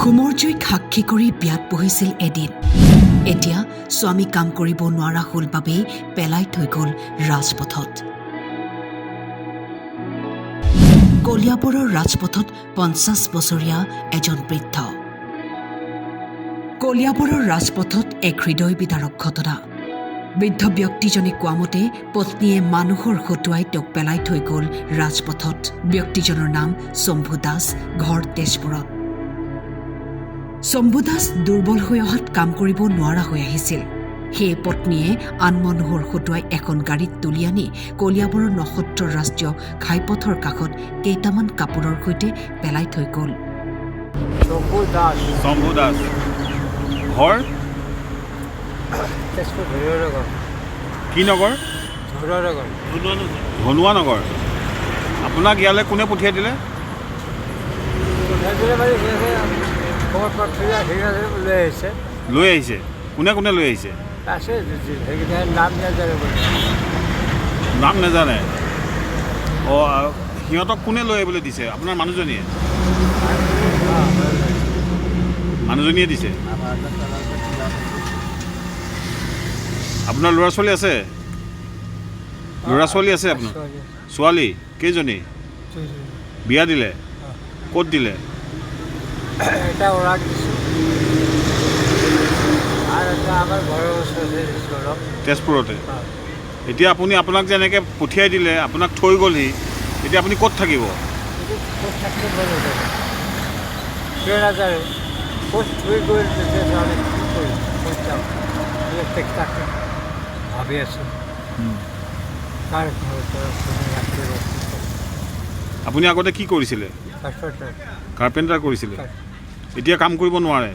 হোমৰ জুইক সাক্ষী কৰি বিয়াত বহিছিল এদিন। এতিয়া স্বামী কাম কৰিব নোৱাৰা হ'ল বাবেই পেলাই থৈ গ'ল ৰাজপথত। কলিয়াবৰৰ ৰাজপথত 50 বছৰীয়া এজন বৃদ্ধ। কলিয়াবৰৰ ৰাজপথত এক হৃদয় বিদাৰক ঘটনা। বৃদ্ধ ব্যক্তিজনে কোৱা মতে পত্নীয়ে মানুহৰ হতুৱাই তেওঁক পেলাই থৈ গ'ল ৰাজপথত। ব্যক্তিজনৰ নাম শম্ভু দাস, ঘৰ তেজপুৰত। শম্ভু দাস দুৰ্বল হৈ অহাত কাম কৰিব নোৱাৰা হৈ আহিছিল। সেয়ে পত্নীয়ে আন মানুহৰ হতুৱাই এখন গাড়ীত তুলি আনি কলিয়াবৰৰ নসত্ৰ ৰাষ্ট্ৰীয় ঘাইপথৰ কাষত কেইটামান কাপোৰৰ সৈতে পেলাই থৈ গ'ল। শম্ভু দাস ঘৰ কি নগৰ? ধনুৱা নগৰ। আপোনাক ইয়ালৈ কোনে পঠিয়াই দিলে? লৈ আহিছে। কোনে কোনে লৈ আহিছে? নাম নাজানে। অঁ, সিহঁতক কোনে লৈ আহিবলৈ দিছে? আপোনাৰ মানুহজনীয়ে দিছে। আপোনাৰ ল'ৰা ছোৱালী আছে? ল'ৰা ছোৱালী আছে আপোনাৰ? ছোৱালী কেইজনী? বিয়া দিলে? ক'ত দিলে? তেজপুৰতে। এতিয়া আপুনি আপোনাক যে এনেকৈ পঠিয়াই দিলে, আপোনাক থৈ গ'লহি, এতিয়া আপুনি ক'ত থাকিব? ভাবি আছোঁ আপুনি আগতে কি কৰিছিলে? কাৰ্পেণ্টাৰ কৰিছিলে। এতিয়া কাম কৰিব নোৱাৰে?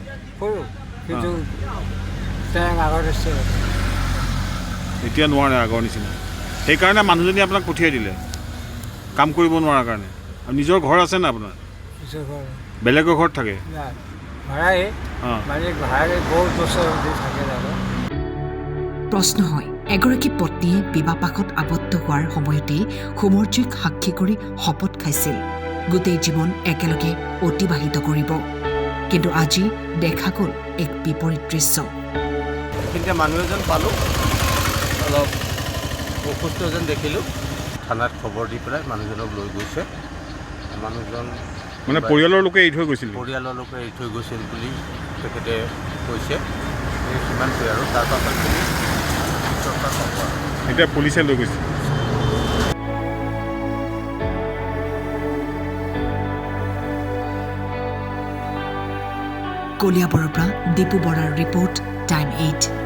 এতিয়া নোৱাৰে আগৰ নিচিনা। সেইকাৰণে মানুহজনী আপোনাক পঠিয়াই দিলে কাম কৰিব নোৱাৰাৰ কাৰণে। আৰু নিজৰ ঘৰ আছে না আপোনাৰ? বেলেগৰ ঘৰত থাকে? প্ৰশ্ন হয়, এগৰাকী পত্নীয়ে বিবাহপাশত আবদ্ধ হোৱাৰ সময়তেই হোমৰ জুইক সাক্ষী কৰি শপত খাইছিল গোটেই জীৱন একেলগে অতিবাহিত কৰিব। কিন্তু আজি দেখা গ'ল এক বিপৰীত দৃশ্য। এতিয়া মানুহ এজন পালোঁ, অলপ অসুস্থ যেন দেখিলোঁ। থানাত খবৰ দি পেলাই মানুহজনক লৈ গৈছে। মানুহজন মানে পৰিয়ালৰ লোকে এৰি থৈ গৈছিল? পৰিয়ালৰ লোকে এৰি থৈ গৈছিল বুলি তেখেতে কৈছে। সিমানটোৱে আৰু তাৰপাছত এতিয়া পুলিচে লৈ গৈছে। কলিয়াবৰৰ পৰা দীপু বৰাৰ ৰিপৰ্ট, টাইম 8।